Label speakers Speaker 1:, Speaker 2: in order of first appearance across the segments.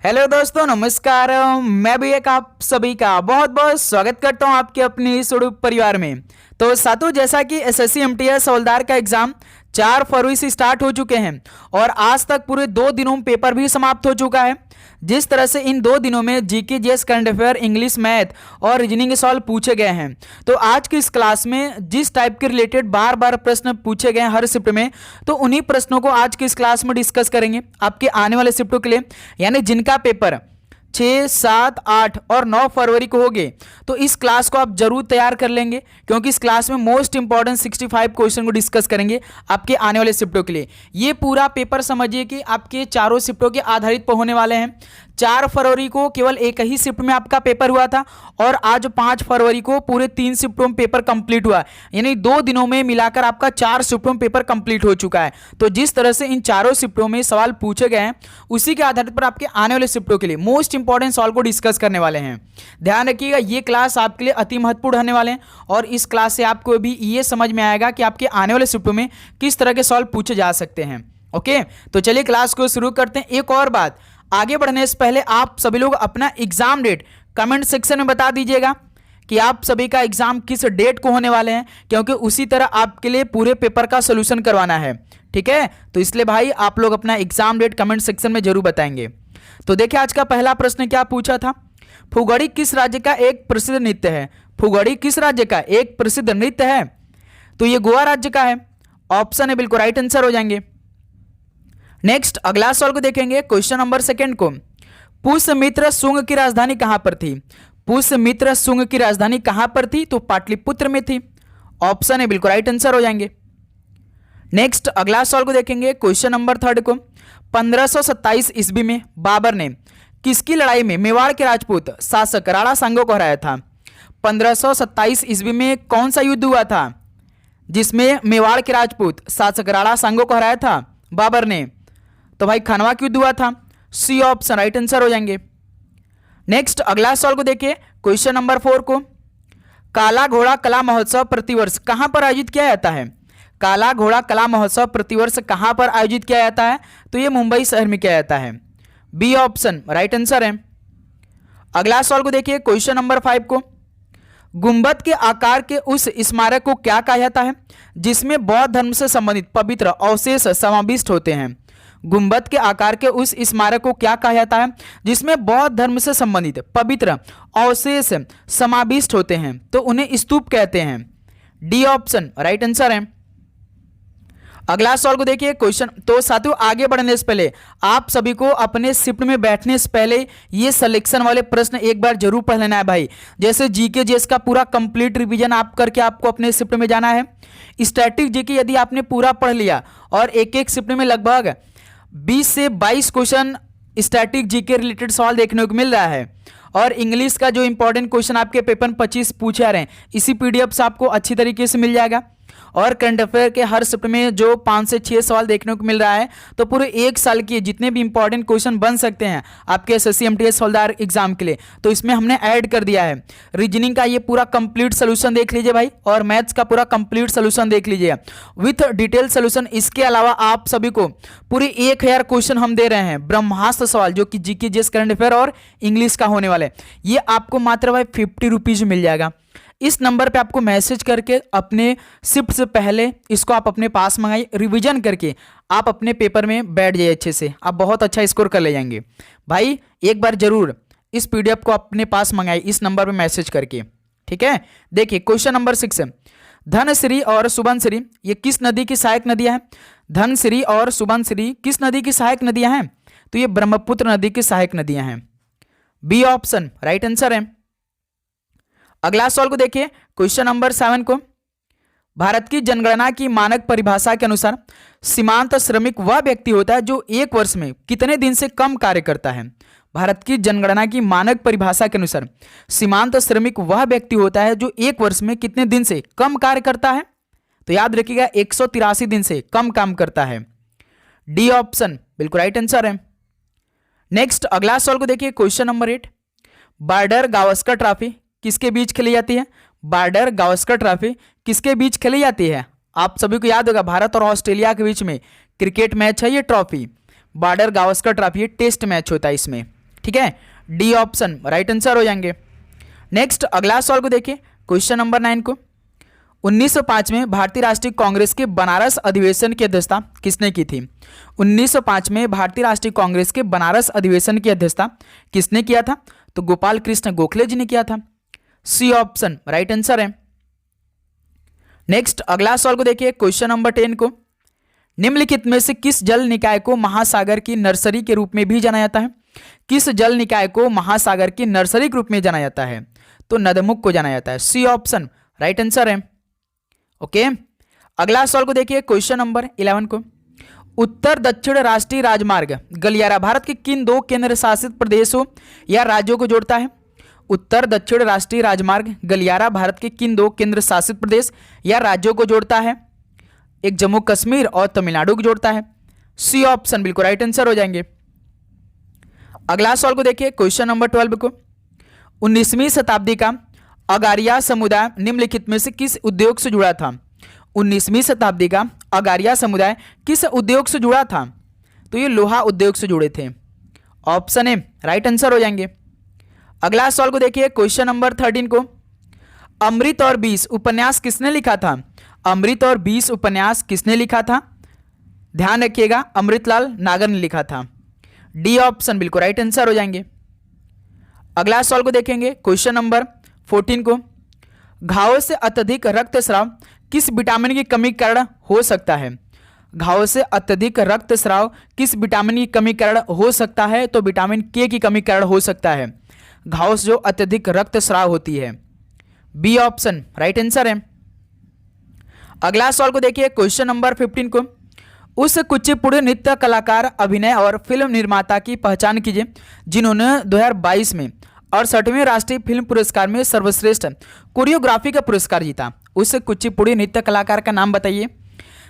Speaker 1: Hello दोस्तों, नमस्कार। मैं भी एक आप सभी का बहुत बहुत स्वागत करता हूं आपके अपने इस यूट्यूब परिवार में। तो साथियों, जैसा कि एसएससी एमटीएस हवलदार का एग्जाम 4 फरवरी से स्टार्ट हो चुके हैं और आज तक पूरे 2 दिनों में पेपर भी समाप्त हो चुका है। जिस तरह से इन 2 दिनों में GK, GS, current affair, English, math और रीजनिंग के सवाल पूछे गए हैं, तो आज की इस क्लास में जिस टाइप के रिलेटेड बार बार प्रश्न पूछे गए हैं हर शिफ्ट में, तो उन्हीं प्रश्नों को आज की इस क्लास में डिस्कस करेंगे आपके आने वाले शिफ्टों के लिए। यानी जिनका पेपर 6, 7, 8 और 9 फरवरी को होंगे, तो इस क्लास को आप जरूर तैयार कर लेंगे, क्योंकि इस क्लास में मोस्ट इंपॉर्टेंट 65 क्वेश्चन को डिस्कस करेंगे आपके आने वाले शिफ्टों के लिए। ये पूरा पेपर समझिए कि आपके चारों शिफ्टों के आधारित पर होने वाले हैं। 4 फरवरी को केवल एक ही शिफ्ट में आपका पेपर हुआ था और आज 5 फरवरी को पूरे 3 शिफ्टों में पेपर कंप्लीट हुआ, यानी 2 दिनों में मिलाकर आपका 4 शिफ्टों में पेपर कंप्लीट हो चुका है। तो जिस तरह से इन चारों शिफ्टों में सवाल पूछे गए हैं, उसी के आधार पर आपके आने वाले शिफ्टों के लिए मोस्ट इंपॉर्टेंट सवाल को डिस्कस करने वाले हैं। ध्यान रखिएगा, ये क्लास आपके लिए अति महत्वपूर्ण रहने वाले हैं और इस क्लास से आपको भी ये समझ में आएगा कि आपके आने वाले शिफ्टों में किस तरह के सवाल पूछे जा सकते हैं। ओके, तो चलिए क्लास को शुरू करते हैं। एक और बात, आगे बढ़ने से पहले आप सभी लोग अपना एग्जाम डेट कमेंट सेक्शन में बता दीजिएगा कि आप सभी का एग्जाम किस डेट को होने वाले हैं, क्योंकि उसी तरह आपके लिए पूरे पेपर का सोल्यूशन करवाना है। ठीक है, तो इसलिए भाई आप लोग अपना एग्जाम डेट कमेंट सेक्शन में जरूर बताएंगे। तो देखिए, आज का पहला प्रश्न क्या पूछा था। फुगड़ी किस राज्य का एक प्रसिद्ध नृत्य है? फुगड़ी किस राज्य का एक प्रसिद्ध नृत्य है? तो ये गोवा राज्य का है। ऑप्शन है बिल्कुल राइट आंसर हो जाएंगे। नेक्स्ट अगला सवाल को देखेंगे, क्वेश्चन नंबर 2 को। पुष्यमित्र शुंग की राजधानी कहां पर थी? पुष्यमित्र शुंग की राजधानी कहां पर थी? तो पाटलिपुत्र में थी। ऑप्शन है बिल्कुल राइट आंसर हो जाएंगे। नेक्स्ट अगला सवाल को देखेंगे, क्वेश्चन नंबर 3 को। 1527 ईस्वी में बाबर ने किसकी लड़ाई में मेवाड़ के राजपूत शासक राणा सांगो को हराया था? 1527 ईस्वी में कौन सा युद्ध हुआ था जिसमें मेवाड़ के राजपूत शासक राणा सांगो को हराया था बाबर ने? तो भाई खानवा का युद्ध हुआ था। सी ऑप्शन राइट आंसर हो जाएंगे। नेक्स्ट अगला सवाल को देखिए, क्वेश्चन नंबर 4 को। काला घोड़ा कला महोत्सव प्रतिवर्ष कहां पर आयोजित किया जाता है? काला घोड़ा कला महोत्सव प्रतिवर्ष कहां पर आयोजित किया जाता है? तो यह मुंबई शहर में किया जाता है। बी ऑप्शन राइट आंसर है। अगला सवाल को देखिए, क्वेश्चन नंबर 5 को। गुंबद के आकार के उस स्मारक को क्या कहा जाता है जिसमें बौद्ध धर्म से संबंधित पवित्र अवशेष समाविष्ट होते हैं? गुंबद के आकार के उस स्मारक को क्या कहा जाता है जिसमें बौद्ध धर्म से संबंधित पवित्र अवशेष समाविष्ट होते हैं? तो उन्हें स्तूप कहते हैं। डी ऑप्शन राइट आंसर है। अगला सवाल को देखिए, क्वेश्चन। तो साथियों, आगे बढ़ने से पहले आप सभी को अपने शिफ्ट में बैठने से पहले ये सिलेक्शन वाले प्रश्न एक बार जरूर पढ़ लेना है भाई। जैसे जीके जीएस का पूरा कंप्लीट रिवीजन आप करके आपको अपने शिफ्ट में जाना है। स्टैटिक जीके यदि आपने पूरा पढ़ लिया और एक एक शिफ्ट में लगभग 20 से 22 क्वेश्चन स्टैटिक जीके रिलेटेड सवाल देखने को मिल रहा है और इंग्लिश का जो इंपॉर्टेंट क्वेश्चन आपके पेपर 25 पूछे आ रहे हैं, इसी पीडीएफ से आपको अच्छी तरीके से मिल जाएगा। और करंट अफेयर के हर शिफ्ट में जो 5 से 6 सवाल देखने को मिल रहा है, तो पूरे 1 साल के जितने भी इंपॉर्टेंट क्वेश्चन बन सकते हैं आपके एसएससी एमटीएस हवलदार एग्जाम के लिए, तो इसमें हमने ऐड कर दिया है। रीजनिंग का ये पूरा कंप्लीट सोल्यूशन देख लीजिए भाई, और मैथ्स का पूरा कंप्लीट सोल्यूशन देख लीजिए विथ डिटेल सोल्यूशन। इसके अलावा आप सभी को पूरे 1000 क्वेश्चन हम दे रहे हैं, ब्रह्मास्त्र सवाल, जो कि जीके, जीएस, करंट अफेयर और इंग्लिश का होने वाले। ये आपको मात्र भाई 50 रुपीज मिल जाएगा। इस नंबर पे आपको मैसेज करके अपने शिफ्ट से पहले इसको आप अपने पास मंगाइए, रिवीजन करके आप अपने पेपर में बैठ जाइए अच्छे से, आप बहुत अच्छा स्कोर कर ले जाएंगे भाई। एक बार जरूर इस पीडीएफ को अपने पास मंगाइए इस नंबर पे मैसेज करके। ठीक है, देखिए क्वेश्चन नंबर 6 है। धनश्री और सुबनश्री ये किस नदी की सहायक नदियां हैं? धनश्री और सुबनश्री किस नदी की सहायक नदियां हैं? तो ये ब्रह्मपुत्र नदी की सहायक नदियां हैं। बी ऑप्शन राइट आंसर है। अगला सवाल को देखिए, क्वेश्चन नंबर 7 को। भारत की जनगणना की मानक परिभाषा के अनुसार सीमांत श्रमिक वह व्यक्ति होता है जो 1 वर्ष में कितने दिन से कम कार्य करता है? भारत की जनगणना की मानक परिभाषा के अनुसार सीमांत श्रमिक वह व्यक्ति होता है जो 1 वर्ष में कितने दिन से कम कार्य करता है? तो याद रखिएगा 183 दिन से कम काम करता है। डी ऑप्शन बिल्कुल राइट आंसर है। नेक्स्ट अगला सवाल को देखिए, question number 8। Border Gavaskar trophy किसके बीच खेली जाती है? बॉर्डर गावस्कर ट्रॉफी किसके बीच खेली जाती है? आप सभी को याद होगा, भारत और ऑस्ट्रेलिया के बीच में क्रिकेट मैच है ये trophy. Border Gavaskar trophy test match होता है इसमें। ठीक है, डी ऑप्शन राइट आंसर हो जाएंगे। नेक्स्ट अगला सवाल को देखिए, क्वेश्चन नंबर 9 को, 1905 में भारतीय राष्ट्रीय कांग्रेस के बनारस अधिवेशन की अध्यक्षता किसने की थी? 1905 में भारतीय राष्ट्रीय कांग्रेस के बनारस अधिवेशन की अध्यक्षता किसने किया था? तो गोपाल कृष्ण गोखले जी ने किया था। सी ऑप्शन राइट आंसर है। नेक्स्ट अगला सवाल को देखिए, क्वेश्चन नंबर 10 को, निम्नलिखित में से किस जल निकाय को महासागर की नर्सरी के रूप में भी जाना जाता है? किस जल निकाय को महासागर की नर्सरी के रूप में जाना जाता है? तो नदमुख को जाना जाता है। सी ऑप्शन राइट आंसर है। ओके, अगला सवाल को देखिए, क्वेश्चन नंबर 11 को, उत्तर दक्षिण राष्ट्रीय राजमार्ग गलियारा भारत के किन दो केंद्र शासित प्रदेशों या राज्यों को जोड़ता है? उत्तर दक्षिण राष्ट्रीय राजमार्ग गलियारा भारत के किन दो केंद्र शासित प्रदेश या राज्यों को जोड़ता है? एक जम्मू कश्मीर और तमिलनाडु को जोड़ता है। सी ऑप्शन बिल्कुल राइट आंसर हो जाएंगे। अगला सवाल को देखिए, क्वेश्चन नंबर 12 को, 19वीं शताब्दी का अगारिया समुदाय निम्नलिखित में से किस उद्योग से जुड़ा था? 19वीं शताब्दी का अगारिया समुदाय किस उद्योग से जुड़ा था? तो ये लोहा उद्योग से जुड़े थे। ऑप्शन ए राइट आंसर हो जाएंगे। अगला सवाल को देखिए, क्वेश्चन नंबर 13 को, अमृत और 20 उपन्यास किसने लिखा था? अमृत और 20 उपन्यास किसने लिखा था? ध्यान रखिएगा, अमृतलाल नागर ने लिखा था। डी ऑप्शन बिल्कुल राइट आंसर हो जाएंगे। अगला सवाल को देखेंगे, क्वेश्चन नंबर 14 को, घावों से अत्यधिक रक्तस्राव किस विटामिन की कमी के कारण हो सकता है? घावों से अत्यधिक रक्तस्राव किस विटामिन की कमी के कारण हो सकता है? तो विटामिन के की कमी के कारण हो सकता है घावों से जो अत्यधिक रक्तस्राव होती है। बी ऑप्शन राइट आंसर है। अगला सवाल को देखिए, क्वेश्चन नंबर 15 को, उस कुचिपुड़ी नृत्य कलाकार, अभिनय और फिल्म निर्माता की पहचान कीजिए जिन्होंने 2022 में 68वें राष्ट्रीय फिल्म पुरस्कार में सर्वश्रेष्ठ कोरियोग्राफी का पुरस्कार जीता। उस कुचिपुड़ी नृत्य कलाकार का नाम बताइए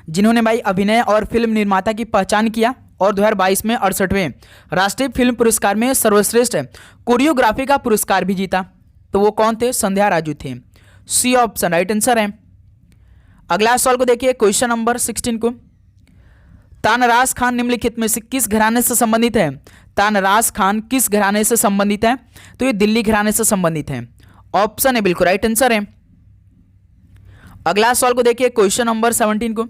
Speaker 1: जिन्होंने भाई अभिनय और फिल्म निर्माता की पहचान किया और 2022 में 68वें राष्ट्रीय फिल्म पुरस्कार में सर्वश्रेष्ठ कोरियोग्राफी का पुरस्कार भी जीता। तो वो कौन थे? संध्या राजू थे। सी ऑप्शन राइट आंसर है। अगला सवाल को देखिए, क्वेश्चन नंबर 16 को, तानराज खान निम्नलिखित में से किस घराने से संबंधित है? तानराज खान किस घराने से संबंधित है? तो ये दिल्ली घराने से संबंधित है। ऑप्शन है बिल्कुल राइट आंसर है। अगला सवाल को देखिए, क्वेश्चन नंबर 17 को,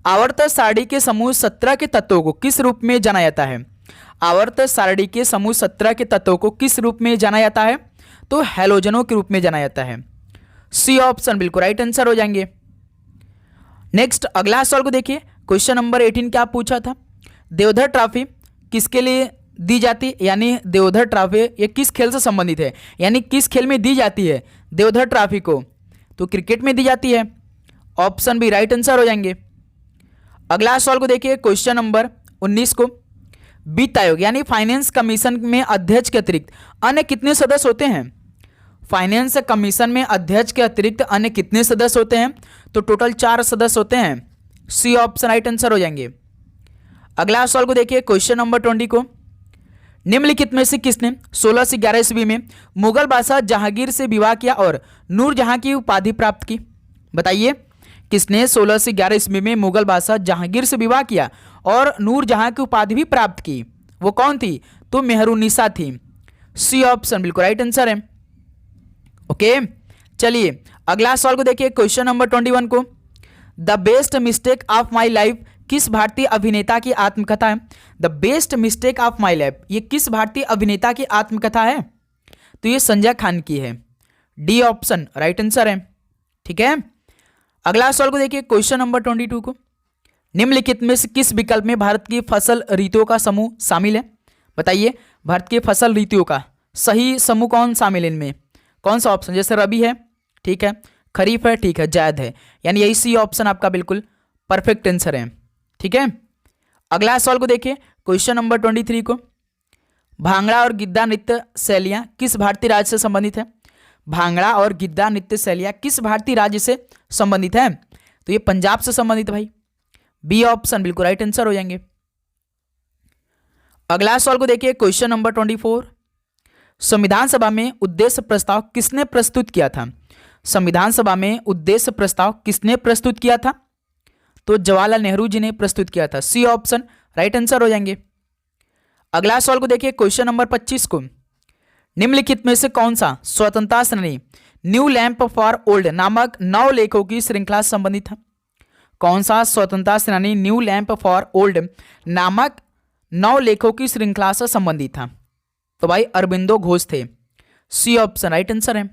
Speaker 1: आवर्त सारणी के समूह 17 के तत्वों को किस रूप में जाना जाता है? आवर्त सारणी के समूह 17 के तत्वों को किस रूप में जाना जाता है? तो हैलोजनों के रूप में जाना जाता है। सी ऑप्शन बिल्कुल राइट आंसर हो जाएंगे। नेक्स्ट अगला सवाल को देखिए, क्वेश्चन नंबर 18 क्या पूछा था? देवधर ट्रॉफी किसके लिए दी जाती है? यानी देवधर ट्रॉफी ये किस खेल से संबंधित है? यानी किस खेल में दी जाती है देवधर ट्रॉफी को? तो क्रिकेट में दी जाती है। ऑप्शन बी राइट आंसर हो जाएंगे। अगला सवाल को देखिए, क्वेश्चन नंबर 19 को, वित्त आयोग यानी फाइनेंस कमीशन में अध्यक्ष के अतिरिक्त अन्य कितने सदस्य होते हैं? फाइनेंस कमीशन में अध्यक्ष के अतिरिक्त अन्य कितने सदस्य होते हैं? तो टोटल 4 सदस्य होते हैं। सी ऑप्शन राइट आंसर हो जाएंगे। अगला सवाल को देखिए, क्वेश्चन नंबर 20 को, निम्नलिखित में से किसने 16 से 11 ईस्वी में मुगल बादशाह जहांगीर से विवाह किया और नूरजहां की उपाधि प्राप्त की? बताइए, किसने 16 से 11 ईस्वी में मुगल बादशाह जहांगीर से विवाह किया और नूरजहां की उपाधि भी प्राप्त की? वो कौन थी? तो मेहरुन्निसा थी। सी ऑप्शन बिल्कुल राइट आंसर है। ओके, चलिए अगला सवाल को देखिए, क्वेश्चन नंबर 21 को, the best mistake of my life किस भारतीय अभिनेता की आत्मकथा है? The best mistake of my life ये किस भारतीय अभिनेता की आत्मकथा है? तो ये संजय खान की है। डी ऑप्शन राइट आंसर है। ठीक है, अगला सवाल को देखिए, क्वेश्चन नंबर 22 को, निम्नलिखित में से किस विकल्प में भारत की फसल ऋतुओं का समूह शामिल है? बताइए, भारत की फसल ऋतुओं का सही समूह कौन शामिल है? इनमें कौन सा ऑप्शन? जैसे रबी है, ठीक है, खरीफ है, ठीक है, जायद है, यानी यही सी ऑप्शन आपका बिल्कुल परफेक्ट आंसर है। ठीक है, अगला सवाल को देखिए, क्वेश्चन नंबर 23 को, भांगड़ा और गिद्दा नृत्य शैलियाँ किस भारतीय राज्य से संबंधित है? भांगड़ा और गिद्दा नृत्य शैलियाँ किस भारतीय राज्य से संबंधित है? तो ये पंजाब से संबंधित है भाई। बी ऑप्शन बिल्कुल राइट आंसर हो जाएंगे। अगला सवाल को देखिए, क्वेश्चन नंबर 24, संविधान सभा में उद्देश्य प्रस्ताव किसने प्रस्तुत किया था? संविधान सभा में उद्देश्य प्रस्ताव किसने प्रस्तुत किया था? तो जवाहरलाल नेहरू जी ने प्रस्तुत किया था। सी ऑप्शन राइट आंसर हो जाएंगे। अगला सवाल को देखिए क्वेश्चन नंबर 25 को, निम्नलिखित में से कौन सा स्वतंत्रता सेनानी न्यू लैंप फॉर ओल्ड नामक 9 लेखों की श्रृंखला से संबंधित है? कौन सा स्वतंत्रता सेनानी न्यू लैंप फॉर ओल्ड नामक 9 लेखों की श्रृंखला से संबंधित था? तो भाई अरबिंदो घोष थे। सी ऑप्शन राइट आंसर है।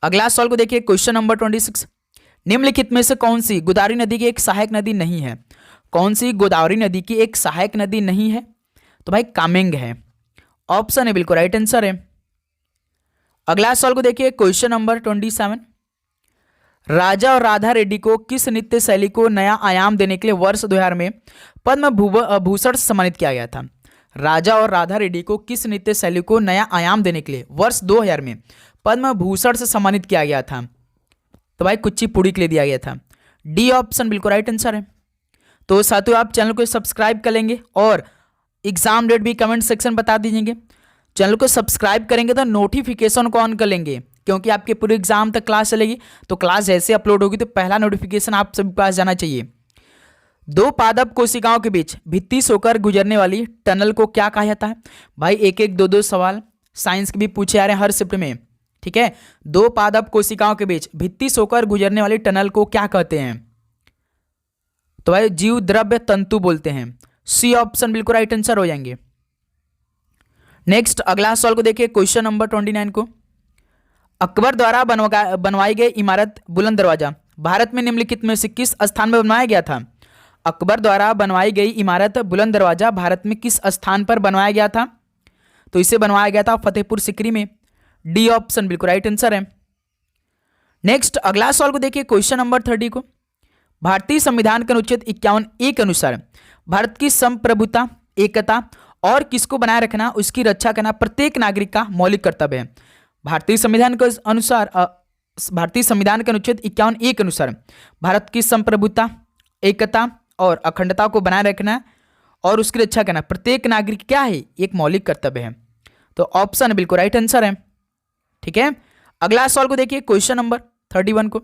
Speaker 1: अगला सवाल को देखिए क्वेश्चन नंबर 26, निम्नलिखित में से कौन सी गोदावरी नदी की एक सहायक नदी नहीं है? कौन सी गोदावरी नदी की एक सहायक नदी नहीं है? तो भाई कामेंग है। ऑप्शन है बिल्कुल राइट आंसर है। अगला सवाल को देखिए क्वेश्चन नंबर 27, राजा और राधा रेड्डी को किस नृत्य शैली को नया आयाम देने के लिए वर्ष 2000 में पद्म भूषण से सम्मानित किया गया था? राजा और राधा रेड्डी को किस नृत्य शैली को नया आयाम देने के लिए वर्ष 2000 में पद्म भूषण से सम्मानित किया गया था? तो भाई कुचिपुड़ी के लिए दिया गया था। डी ऑप्शन बिल्कुल राइट आंसर है। तो साथियों आप चैनल को सब्सक्राइब कर लेंगे और एग्जाम डेट भी कमेंट सेक्शन बता दीजिएंगे। चैनल को सब्सक्राइब करेंगे तो नोटिफिकेशन को ऑन कर लेंगे, क्योंकि आपके पूरे एग्जाम तक क्लास चलेगी। तो क्लास जैसे अपलोड होगी तो पहला नोटिफिकेशन आप सभी के पास जाना चाहिए। 2 पादप कोशिकाओं के बीच भित्ति से होकर गुजरने वाली टनल को क्या कहा जाता है? भाई एक एक 2 सवाल साइंस के भी पूछे जा रहे हैं हर शिफ्ट में, ठीक है। 2 पादप कोशिकाओं के बीच भित्ति से होकर गुजरने वाली टनल को क्या कहते हैं? तो भाई जीव द्रव्य तंतु बोलते हैं। सी ऑप्शन बिल्कुल राइट आंसर हो जाएंगे। नेक्स्ट अगला सवाल को देखिए क्वेश्चन नंबर 29 को, अकबर द्वारा बनवाई गई इमारत बुलंद दरवाजा भारत में निम्नलिखित में से किस स्थान में बनवाया गया था? अकबर द्वारा बनवाई गई इमारत बुलंद दरवाजा भारत में किस स्थान पर बनवाया गया था? तो इसे बनवाया गया था फतेहपुर सिकरी में। डी ऑप्शन बिल्कुल राइट आंसर है। नेक्स्ट अगला सवाल को देखिए क्वेश्चन नंबर 30 को, भारतीय संविधान के अनुच्छेद 51A के अनुसार भारत की संप्रभुता, एकता और किसको बनाए रखना, उसकी रक्षा करना प्रत्येक नागरिक का मौलिक कर्तव्य है। भारतीय संविधान के अनुसार भारतीय संविधान के अनुच्छेद 51A के अनुसार भारत की संप्रभुता, एकता और अखंडता को बनाए रखना और उसकी रक्षा करना प्रत्येक नागरिक क्या है, एक मौलिक कर्तव्य है। तो ऑप्शन बिल्कुल राइट आंसर है, ठीक है। अगला सवाल को देखिए क्वेश्चन नंबर 31 को,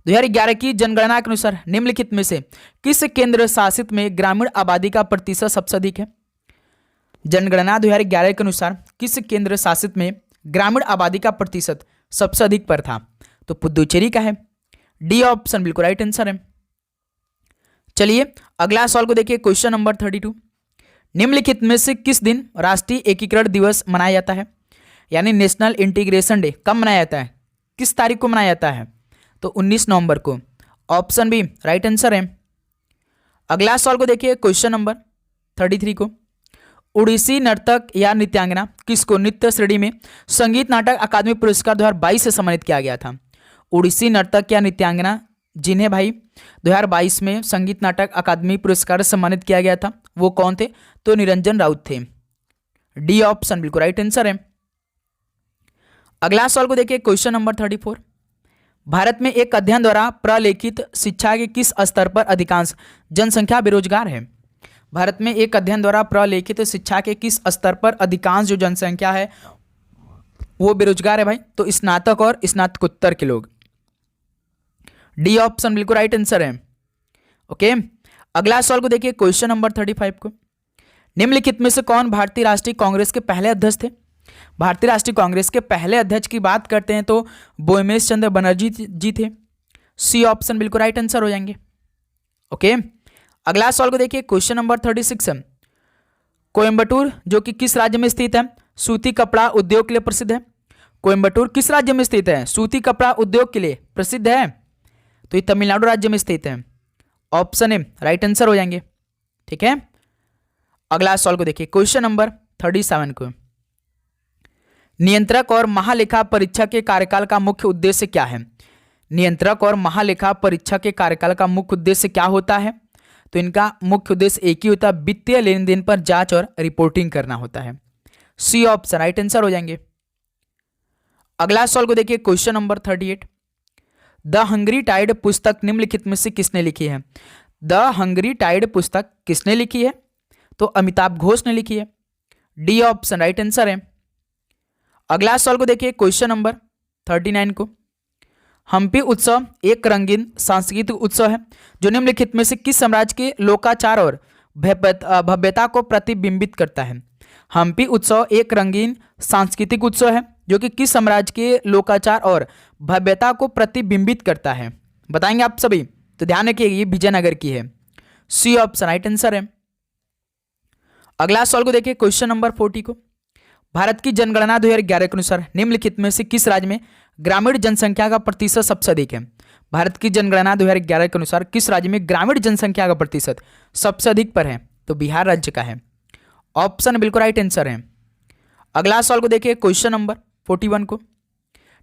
Speaker 1: 2011 की जनगणना के अनुसार निम्नलिखित में से किस केंद्र शासित में ग्रामीण आबादी का प्रतिशत सबसे अधिक है? जनगणना 2011 के अनुसार किस केंद्र शासित में ग्रामीण आबादी का प्रतिशत सबसे अधिक पर था? तो पुदुचेरी का है। डी ऑप्शन बिल्कुल राइट आंसर है। चलिए अगला सवाल को देखिए क्वेश्चन नंबर 32, निम्नलिखित में से किस दिन राष्ट्रीय एकीकरण दिवस मनाया जाता है? यानी नेशनल इंटीग्रेशन डे कब मनाया जाता है, किस तारीख को मनाया जाता है? तो 19 नवंबर को। ऑप्शन बी राइट आंसर है। अगला सवाल को देखिए क्वेश्चन नंबर 33 को, उड़ीसी नर्तक या नृत्यांगना किसको नृत्य श्रेणी में संगीत नाटक अकादमी पुरस्कार 2022 से सम्मानित किया गया था? उड़ीसी नर्तक या नृत्यांगना जिन्हें भाई 2022 में संगीत नाटक अकादमी पुरस्कार से सम्मानित किया गया था वो कौन थे? तो निरंजन राउत थे। डी ऑप्शन बिल्कुल राइट आंसर है। अगला सवाल को देखिए क्वेश्चन नंबर 34, भारत में एक अध्ययन द्वारा प्रलेखित शिक्षा के किस स्तर पर अधिकांश जनसंख्या बेरोजगार है? भारत में एक अध्ययन द्वारा प्रलेखित शिक्षा के किस स्तर पर अधिकांश जो जनसंख्या है वो बेरोजगार है भाई? तो स्नातक और स्नातकोत्तर के लोग। डी ऑप्शन बिल्कुल राइट आंसर है। ओके अगला सवाल को देखिए क्वेश्चन नंबर 35 को, निम्नलिखित में से कौन भारतीय राष्ट्रीय कांग्रेस के पहले अध्यक्ष थे? भारतीय राष्ट्रीय कांग्रेस के पहले अध्यक्ष की बात करते हैं तो बोयमेश चंद्र बनर्जी जी थे। सी ऑप्शन बिल्कुल राइट आंसर हो जाएंगे। ओके अगला सवाल को देखिए क्वेश्चन नंबर 36, कोयम्बटूर जो कि किस राज्य में स्थित है? सूती कपड़ा उद्योग के लिए प्रसिद्ध है। कोयम्बटूर किस राज्य में स्थित है? सूती कपड़ा उद्योग के लिए प्रसिद्ध है। तो ये तमिलनाडु राज्य में स्थित है। ऑप्शन ए राइट आंसर हो जाएंगे, ठीक है। अगला सवाल को देखिए क्वेश्चन नंबर 37 को, नियंत्रक और महालेखा परीक्षक के कार्यकाल का मुख्य उद्देश्य क्या है? नियंत्रक और महालेखा परीक्षक के कार्यकाल का मुख्य उद्देश्य क्या होता है? तो इनका मुख्य उद्देश्य एक ही होता है, वित्तीय लेन देन पर जांच और रिपोर्टिंग करना होता है। सी ऑप्शन राइट आंसर हो जाएंगे। अगला सवाल को देखिए question number 38, the hungry tide पुस्तक निम्नलिखित में से किसने लिखी है? द हंग्री टाइड पुस्तक किसने लिखी है? तो अमिताभ घोष ने लिखी है। डी ऑप्शन राइट आंसर है। अगला सवाल को देखिए क्वेश्चन नंबर 39 को, हम्पी उत्सव एक रंगीन सांस्कृतिक उत्सव है जो निम्नलिखित में से किस साम्राज्य के लोकाचार और भव्यता को प्रतिबिंबित करता है। हम्पी उत्सव एक रंगीन सांस्कृतिक उत्सव है जो कि किस साम्राज्य के लोकाचार और भव्यता को प्रतिबिंबित करता है? बताएंगे आप सभी। तो ध्यान रखिए ये विजयनगर की है। सी ऑप्शन राइट आंसर है। अगला सवाल को देखिए क्वेश्चन नंबर 40 को। भारत की जनगणना 2011 के अनुसार निम्नलिखित में से किस राज्य में ग्रामीण जनसंख्या का प्रतिशत सबसे अधिक है? भारत की जनगणना 2011 के अनुसार किस राज्य में ग्रामीण जनसंख्या का प्रतिशत सबसे अधिक पर है? तो बिहार राज्य का है। ऑप्शन बिल्कुल राइट आंसर है। अगला सवाल को देखिए क्वेश्चन नंबर 41 को।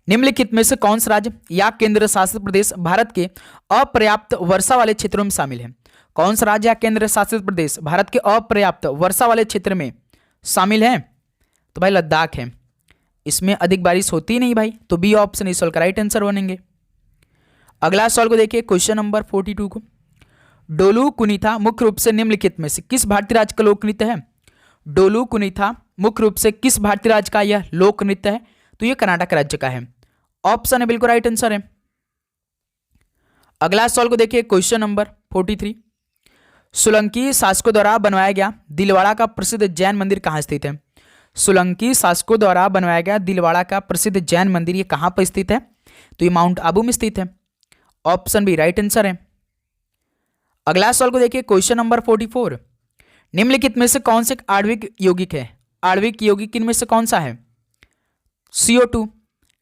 Speaker 1: निम्नलिखित में से कौन सा राज्य या केंद्र शासित प्रदेश भारत के अपर्याप्त वर्षा वाले क्षेत्रों में शामिल है? कौन सा राज्य या केंद्र शासित प्रदेश भारत के अपर्याप्त वर्षा वाले क्षेत्र में शामिल है? तो भाई लद्दाख है। इसमें अधिक बारिश होती नहीं भाई, तो बी ऑप्शन इस सवाल का राइट आंसर बनेंगे। अगला सवाल को देखिए क्वेश्चन नंबर 42 को। डोलू कुनीथा मुख्य रूप से निम्नलिखित में से किस भारतीय राज्य का लोक नृत्य है? डोलू कुनीथा मुख्य रूप से किस भारतीय राज्य का यह लोक नृत्य है? तो यह कर्नाटक राज्य का है। ऑप्शन है बिल्कुल राइट आंसर है। अगला सवाल को देखिए क्वेश्चन नंबर 43। सोलंकी शासकों द्वारा बनवाया गया दिलवाड़ा का प्रसिद्ध जैन मंदिर कहाँ स्थित है? सोलंकी शासकों द्वारा बनवाया गया दिलवाड़ा का प्रसिद्ध जैन मंदिर ये कहाँ पर स्थित है? तो ये माउंट आबू में स्थित है। ऑप्शन बी राइट आंसर है। अगला सवाल को देखिए क्वेश्चन नंबर 44। निम्नलिखित में से कौन से आणविक यौगिक है? आणविक यौगिक इनमें से कौन सा है? CO2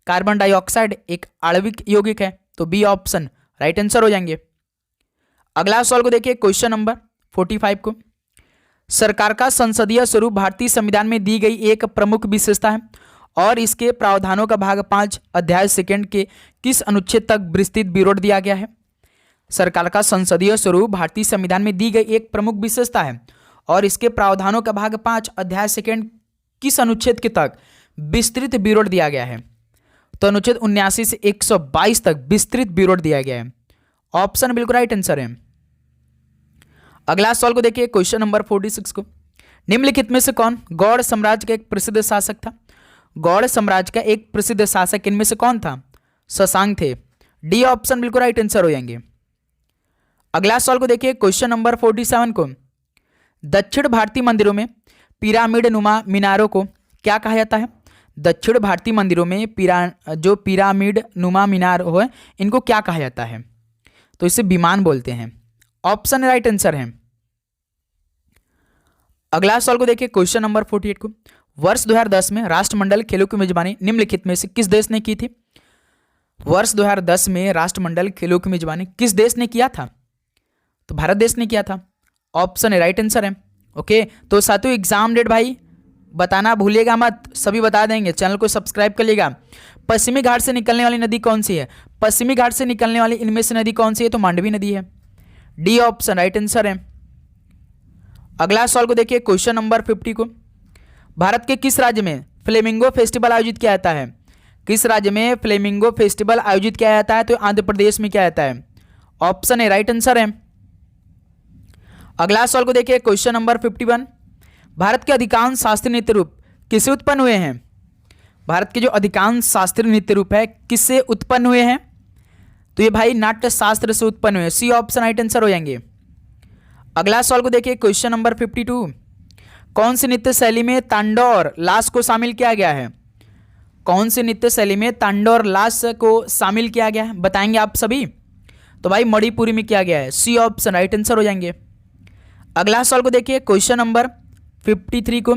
Speaker 1: कार्बन डाइऑक्साइड एक आणविक यौगिक है, तो बी ऑप्शन राइट आंसर हो जाएंगे। अगला सवाल को देखिए क्वेश्चन नंबर 45 को। सरकार का संसदीय स्वरूप भारतीय संविधान में दी गई एक प्रमुख विशेषता है और इसके प्रावधानों का भाग 5 अध्याय सेकंड के किस अनुच्छेद तक विस्तृत विवरण दिया गया है? सरकार का संसदीय स्वरूप भारतीय संविधान में दी गई एक प्रमुख विशेषता है और इसके प्रावधानों का भाग 5 अध्याय सेकंड किस अनुच्छेद के तक विस्तृत विवरण दिया गया है? तो अनुच्छेद 79 से 122 तक विस्तृत विवरण दिया गया है। ऑप्शन बिल्कुल राइट आंसर है। अगला सवाल को देखिए क्वेश्चन नंबर 46 को। निम्नलिखित में से कौन गौड़ साम्राज्य का एक प्रसिद्ध शासक था? गौड़ साम्राज्य का एक प्रसिद्ध शासक इनमें से कौन था? शशांक थे। डी ऑप्शन बिल्कुल राइट आंसर हो जाएंगे। अगला सवाल को देखिए क्वेश्चन नंबर 47 को। दक्षिण भारतीय मंदिरों में पिरामिड नुमा मीनारों को क्या कहा जाता है? दक्षिण भारतीय मंदिरों में जो पिरामिड नुमा मीनार हो इनको क्या कहा जाता है? तो इसे विमान बोलते हैं। ऑप्शन राइट आंसर है। अगला सवाल को देखिए क्वेश्चन नंबर 48 को। वर्ष 2010 में राष्ट्रमंडल खेलों की मेजबानी निम्नलिखित में से किस देश ने की थी? वर्ष 2010 में राष्ट्रमंडल खेलों की मेजबानी किस देश ने किया था? तो भारत देश ने किया था। ऑप्शन राइट आंसर है। ओके, तो साथियों एग्जाम डेट भाई बताना भूलिएगा मत, सभी बता देंगे। चैनल को सब्सक्राइब कर लीजिएगा। पश्चिमी घाट से निकलने वाली नदी कौन सी है? पश्चिमी घाट से निकलने वाली इनमें से नदी कौन सी है? तो मांडवी नदी है। डी ऑप्शन राइट आंसर है। अगला सवाल को देखिए क्वेश्चन नंबर 50 को। भारत के किस राज्य में फ्लेमिंगो फेस्टिवल आयोजित किया जाता है? किस राज्य में फ्लेमिंगो फेस्टिवल आयोजित किया जाता है? तो आंध्र प्रदेश में किया जाता है। ऑप्शन है राइट आंसर है। अगला सवाल को देखिए क्वेश्चन नंबर 51। भारत के अधिकांश शास्त्रीय नृत्य रूप किससे उत्पन्न हुए हैं? भारत के जो अधिकांश शास्त्रीय नृत्य रूप है किससे उत्पन्न हुए हैं? तो ये भाई नाट्य शास्त्र से उत्पन्न हुए। सी ऑप्शन राइट आंसर हो जाएंगे। अगला सवाल को देखिए क्वेश्चन नंबर 52। कौन सी नृत्य शैली में तांडव और लास को शामिल किया गया है? कौन सी नृत्य शैली में तांडव और लास को शामिल किया गया है? बताएंगे आप सभी। तो भाई मणिपुरी में किया गया है। सी ऑप्शन राइट आंसर हो जाएंगे। अगला सवाल को देखिए क्वेश्चन नंबर 53 को।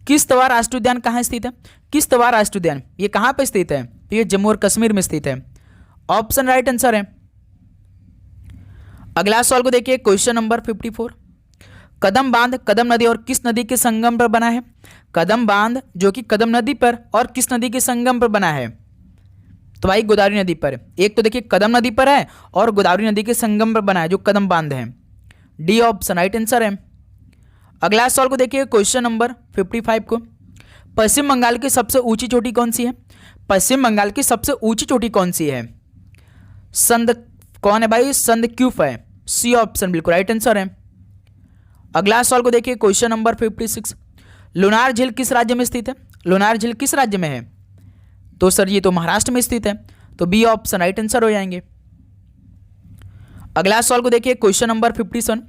Speaker 1: किश्तवाड़ राष्ट्रीय उद्यान कहाँ स्थित है? किश्तवाड़ राष्ट्रीय उद्यान ये कहाँ पर स्थित है? तो ये जम्मू और कश्मीर में स्थित है। ऑप्शन राइट आंसर है। अगला सवाल को देखिए क्वेश्चन नंबर 54। कदम बांध कदम नदी और किस नदी के संगम पर बना है? कदम बांध जो कि कदम नदी पर और किस नदी के संगम पर बना है? तो भाई गोदावरी नदी पर। एक तो देखिए कदम नदी पर है और गोदावरी नदी के संगम पर बना है जो कदम बांध है। डी ऑप्शन राइट आंसर है। अगला सवाल को देखिए क्वेश्चन नंबर 55 को। पश्चिम बंगाल की सबसे ऊंची चोटी कौन सी है? पश्चिम बंगाल की सबसे ऊंची चोटी कौन सी है? कौन है भाई? संदक्यूफ है। सी ऑप्शन बिल्कुल राइट आंसर है। अगला सवाल को देखिए क्वेश्चन नंबर 56। लोनार झील किस राज्य में स्थित है? लोनार झील किस राज्य में है? तो सर ये तो महाराष्ट्र में स्थित है, तो बी ऑप्शन राइट आंसर हो जाएंगे। अगला सवाल को देखिए क्वेश्चन नंबर 57।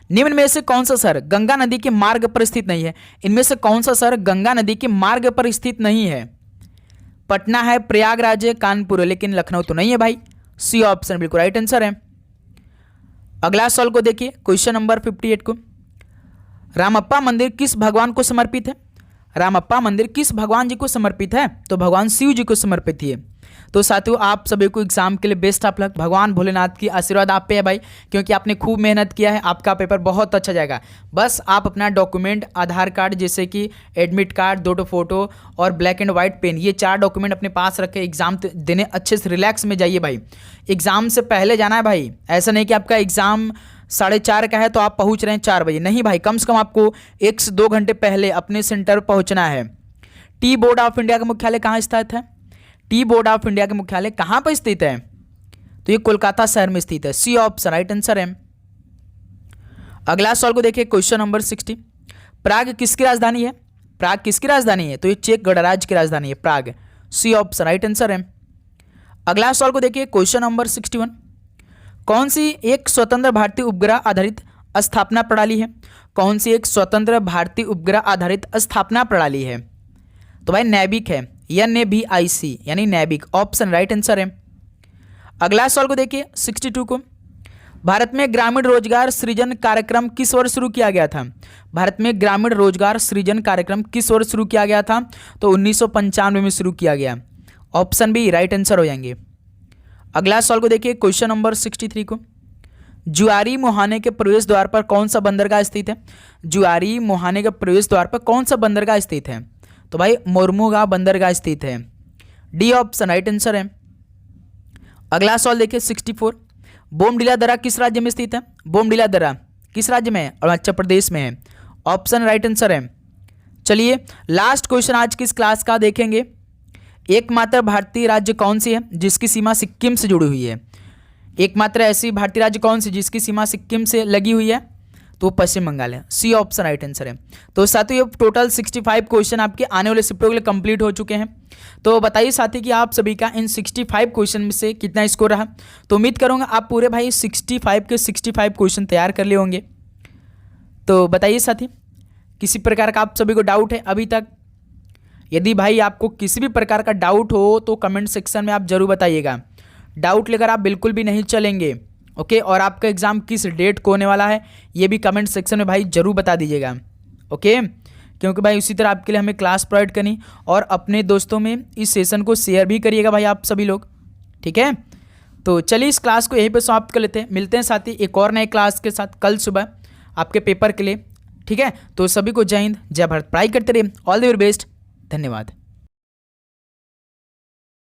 Speaker 1: निम्न में से कौन सा शहर गंगा नदी के मार्ग पर स्थित नहीं है? इनमें से कौन सा शहर गंगा नदी के मार्ग पर स्थित नहीं है? पटना है, प्रयागराज है, कानपुर है, लेकिन लखनऊ तो नहीं है भाई। सी ऑप्शन बिल्कुल राइट आंसर है। अगला सवाल को देखिए, क्वेश्चन नंबर 58 को, रामप्पा मंदिर किस भगवान को समर्पित है? रामप्पा मंदिर किस भगवान जी को समर्पित है? तो भगवान शिव जी को समर्पित है। तो साथियों आप सभी को एग्जाम के लिए बेस्ट ऑफ लक। भगवान भोलेनाथ की आशीर्वाद आप पे है भाई, क्योंकि आपने खूब मेहनत किया है, आपका पेपर बहुत अच्छा जाएगा। बस आप अपना डॉक्यूमेंट, आधार कार्ड जैसे कि एडमिट कार्ड, 2 फोटो और ब्लैक एंड व्हाइट पेन, ये 4 डॉक्यूमेंट अपने पास रख के एग्जाम देने अच्छे से रिलैक्स में जाइए भाई। एग्जाम से पहले जाना है भाई, ऐसा नहीं कि आपका एग्जाम 4:30 का है तो आप पहुंच रहे हैं 4 बजे, नहीं भाई, कम से कम आपको 1 से 2 घंटे पहले अपने सेंटर पहुंचना है। टी बोर्ड ऑफ इंडिया का मुख्यालय कहाँ स्थित है? टी बोर्ड ऑफ इंडिया का मुख्यालय कहाँ पर स्थित है? तो ये कोलकाता शहर में स्थित है। सी ऑप्शन राइट आंसर है। अगला सवाल को देखिए, क्वेश्चन नंबर 60, प्राग किसकी राजधानी है? प्राग किसकी राजधानी है? तो ये चेक गणराज्य की राजधानी है प्राग। सी ऑप्शन राइट आंसर है। अगला सवाल को देखिए, क्वेश्चन नंबर 61, कौन सी एक स्वतंत्र भारतीय उपग्रह आधारित स्थापना प्रणाली है? कौन सी एक स्वतंत्र भारतीय उपग्रह आधारित स्थापना प्रणाली है? तो भाई नैबिक है, NABIC यानी नैबिक, ऑप्शन राइट आंसर है। अगला सवाल को देखिए 62 को, भारत में ग्रामीण रोजगार सृजन कार्यक्रम किस वर्ष शुरू किया गया था? भारत में ग्रामीण रोजगार सृजन कार्यक्रम किस वर्ष शुरू किया गया था? तो 1995 में शुरू किया गया। ऑप्शन बी राइट आंसर हो जाएंगे। अगला सवाल को देखिए, क्वेश्चन नंबर 63 को, जुआरी मुहाने के प्रवेश द्वार पर कौन सा बंदरगाह स्थित है? जुआरी मुहाने के प्रवेश द्वार पर कौन सा बंदरगाह स्थित है? तो भाई मोरमुगांव बंदरगाह स्थित है। डी ऑप्शन राइट आंसर है। अगला सवाल देखिए 64, बोमडिला दर्रा किस राज्य में स्थित है? बोमडिला दर्रा किस राज्य में है? अरुणाचल प्रदेश में है। ऑप्शन राइट आंसर है। चलिए लास्ट क्वेश्चन आज की इस क्लास का देखेंगे, एकमात्र भारतीय राज्य कौन सी है जिसकी सीमा सिक्किम से जुड़ी हुई है? एकमात्र ऐसी भारतीय राज्य कौन सी जिसकी सीमा सिक्किम से लगी हुई है? तो पश्चिम बंगाल है। सी ऑप्शन राइट आंसर है। तो साथियों ये टोटल 65 क्वेश्चन आपके आने वाले शिफ्टों के लिए कंप्लीट हो चुके हैं। तो बताइए साथी कि आप सभी का इन 65 क्वेश्चन में से कितना स्कोर रहा? तो उम्मीद करूंगा आप पूरे भाई 65 के 65 क्वेश्चन तैयार कर लिए होंगे। तो बताइए साथी, किसी प्रकार का आप सभी को डाउट है अभी तक? यदि भाई आपको किसी भी प्रकार का डाउट हो तो कमेंट सेक्शन में आप जरूर बताइएगा। डाउट लेकर आप बिल्कुल भी नहीं चलेंगे, ओके। और आपका एग्जाम किस डेट को होने वाला है ये भी कमेंट सेक्शन में भाई जरूर बता दीजिएगा, ओके। क्योंकि भाई उसी तरह आपके लिए हमें क्लास प्रोवाइड करनी, और अपने दोस्तों में इस सेशन को शेयर भी करिएगा भाई आप सभी लोग, ठीक है। तो चलिए इस क्लास को यहीं पे समाप्त कर लेते हैं। मिलते हैं साथी एक और नए क्लास के साथ कल सुबह आपके पेपर के लिए, ठीक है। तो सभी को जय हिंद, जय भारत, पढ़ाई करते रहिए, ऑल द वेरी बेस्ट, धन्यवाद।